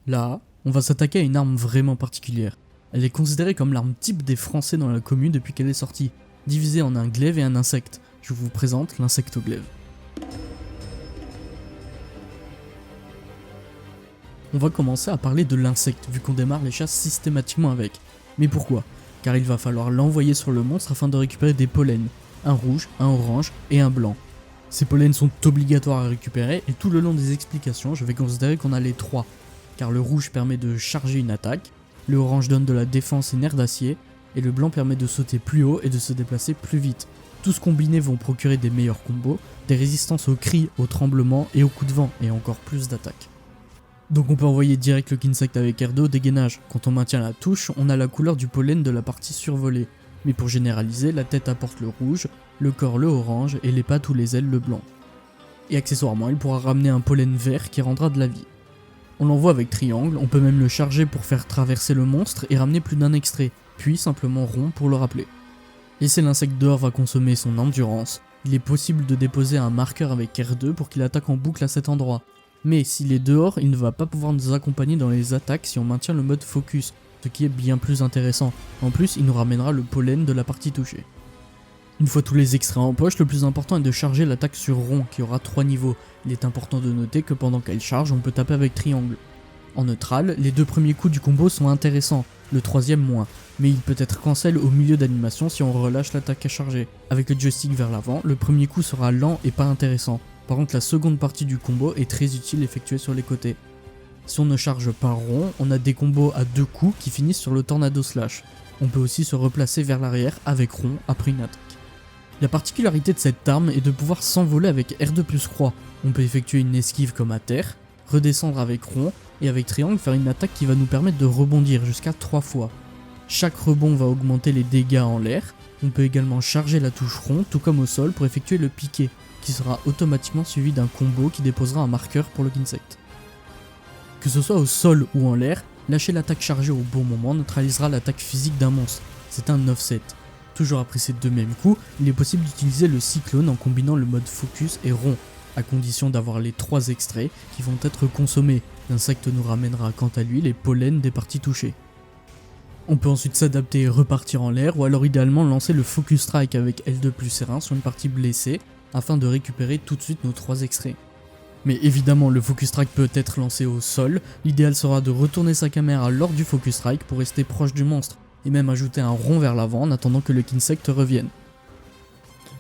Là, on va s'attaquer à une arme vraiment particulière. Elle est considérée comme l'arme type des Français dans la commune depuis qu'elle est sortie, divisée en un glaive et un insecte. Je vous présente l'insectoglaive. On va commencer à parler de l'insecte, vu qu'on démarre les chasses systématiquement avec. Mais pourquoi? Car il va falloir l'envoyer sur le monstre afin de récupérer des pollens, un rouge, un orange et un blanc. Ces pollens sont obligatoires à récupérer et tout le long des explications, je vais considérer qu'on a les trois. Car le rouge permet de charger une attaque, le orange donne de la défense et nerfs d'acier, et le blanc permet de sauter plus haut et de se déplacer plus vite. Tous combinés vont procurer des meilleurs combos, des résistances aux cris, aux tremblements et aux coups de vent, et encore plus d'attaques. Donc on peut envoyer direct le Kinsect avec R2 au dégainage. Quand on maintient la touche, on a la couleur du pollen de la partie survolée. Mais pour généraliser, la tête apporte le rouge, le corps le orange et les pattes ou les ailes le blanc. Et accessoirement, il pourra ramener un pollen vert qui rendra de la vie. On l'envoie avec triangle, on peut même le charger pour faire traverser le monstre et ramener plus d'un extrait, puis simplement rond pour le rappeler. Laisser l'insecte dehors va consommer son endurance. Il est possible de déposer un marqueur avec R2 pour qu'il attaque en boucle à cet endroit. Mais s'il est dehors, il ne va pas pouvoir nous accompagner dans les attaques si on maintient le mode focus, ce qui est bien plus intéressant. En plus, il nous ramènera le pollen de la partie touchée. Une fois tous les extraits en poche, le plus important est de charger l'attaque sur rond qui aura 3 niveaux. Il est important de noter que pendant qu'elle charge, on peut taper avec triangle. En neutral, les 2 premiers coups du combo sont intéressants, le 3ème moins, mais il peut être cancel au milieu d'animation si on relâche l'attaque à charger. Avec le joystick vers l'avant, le premier coup sera lent et pas intéressant. Par contre, la seconde partie du combo est très utile effectuée sur les côtés. Si on ne charge pas rond, on a des combos à 2 coups qui finissent sur le tornado slash. On peut aussi se replacer vers l'arrière avec rond après une attaque. La particularité de cette arme est de pouvoir s'envoler avec R2 plus croix. On peut effectuer une esquive comme à terre, redescendre avec rond et avec triangle faire une attaque qui va nous permettre de rebondir jusqu'à 3 fois. Chaque rebond va augmenter les dégâts en l'air. On peut également charger la touche rond tout comme au sol pour effectuer le piqué, qui sera automatiquement suivi d'un combo qui déposera un marqueur pour le Kinsect. Que ce soit au sol ou en l'air, lâcher l'attaque chargée au bon moment neutralisera l'attaque physique d'un monstre, c'est un offset. Toujours après ces 2 mêmes coups, il est possible d'utiliser le cyclone en combinant le mode focus et rond, à condition d'avoir les 3 extraits qui vont être consommés. L'insecte nous ramènera quant à lui les pollens des parties touchées. On peut ensuite s'adapter et repartir en l'air, ou alors idéalement lancer le focus strike avec L2 plus R1 sur une partie blessée, afin de récupérer tout de suite nos 3 extraits. Mais évidemment, le focus strike peut être lancé au sol, l'idéal sera de retourner sa caméra lors du focus strike pour rester proche du monstre, et même ajouter un rond vers l'avant en attendant que le Kinsect revienne.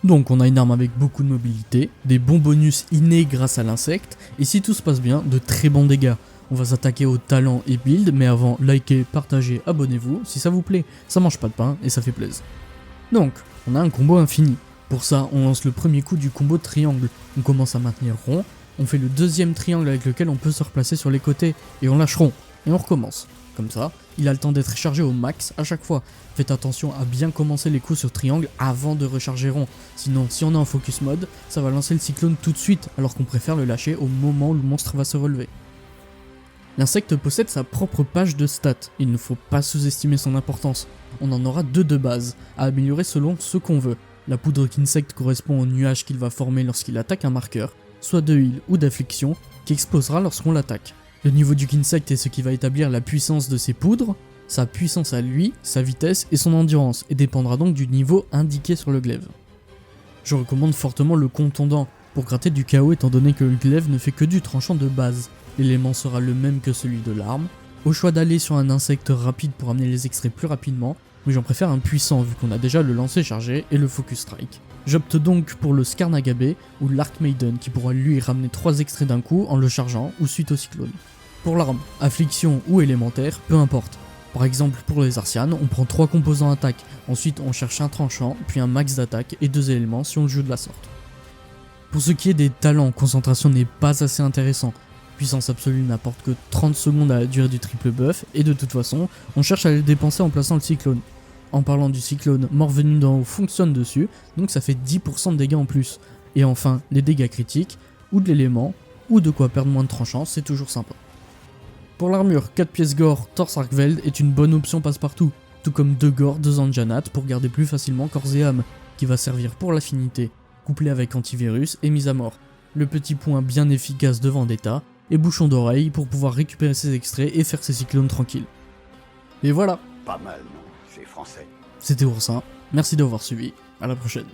Donc on a une arme avec beaucoup de mobilité, des bons bonus innés grâce à l'insecte, et si tout se passe bien, de très bons dégâts. On va s'attaquer au talent et build, mais avant, likez, partagez, abonnez-vous, si ça vous plaît, ça mange pas de pain et ça fait plaisir. Donc, on a un combo infini. Pour ça, on lance le premier coup du combo de triangle, on commence à maintenir rond, on fait le 2ème triangle avec lequel on peut se replacer sur les côtés, et on lâche rond, et on recommence. Comme ça, il a le temps d'être chargé au max à chaque fois. Faites attention à bien commencer les coups sur triangle avant de recharger rond, sinon si on est en focus mode, ça va lancer le cyclone tout de suite, alors qu'on préfère le lâcher au moment où le monstre va se relever. L'insecte possède sa propre page de stats, il ne faut pas sous-estimer son importance. On en aura 2 de base, à améliorer selon ce qu'on veut. La poudre Kinsect correspond au nuage qu'il va former lorsqu'il attaque un marqueur, soit de heal ou d'affliction, qui explosera lorsqu'on l'attaque. Le niveau du Kinsect est ce qui va établir la puissance de ses poudres, sa puissance à lui, sa vitesse et son endurance, et dépendra donc du niveau indiqué sur le glaive. Je recommande fortement le contondant, pour gratter du KO étant donné que le glaive ne fait que du tranchant de base. L'élément sera le même que celui de l'arme, au choix d'aller sur un insecte rapide pour amener les extraits plus rapidement, mais j'en préfère un puissant vu qu'on a déjà le lancer chargé et le focus strike. J'opte donc pour le Skarnagabe ou l'Arc Maiden qui pourra lui ramener 3 extraits d'un coup en le chargeant ou suite au cyclone. Pour l'arme, affliction ou élémentaire, peu importe. Par exemple pour les Artianes, on prend 3 composants attaque, ensuite on cherche un tranchant, puis un max d'attaque et 2 éléments si on le joue de la sorte. Pour ce qui est des talents, concentration n'est pas assez intéressant. Puissance absolue n'apporte que 30 secondes à la durée du triple buff, et de toute façon, on cherche à les dépenser en plaçant le cyclone. En parlant du cyclone, mort venu d'en haut fonctionne dessus, donc ça fait 10% de dégâts en plus. Et enfin, les dégâts critiques, ou de l'élément, ou de quoi perdre moins de tranchants, c'est toujours sympa. Pour l'armure, 4 pièces gore, torse Arkveld est une bonne option passe-partout, tout comme 2 gore, 2 Anjanat pour garder plus facilement corps et âme, qui va servir pour l'affinité, couplé avec antivirus et mise à mort. Le petit point bien efficace de Vendetta, et bouchon d'oreille pour pouvoir récupérer ses extraits et faire ses cyclones tranquilles. Et voilà, Pas mal, non? C'est français. c'était Oursin, merci d'avoir suivi, à la prochaine.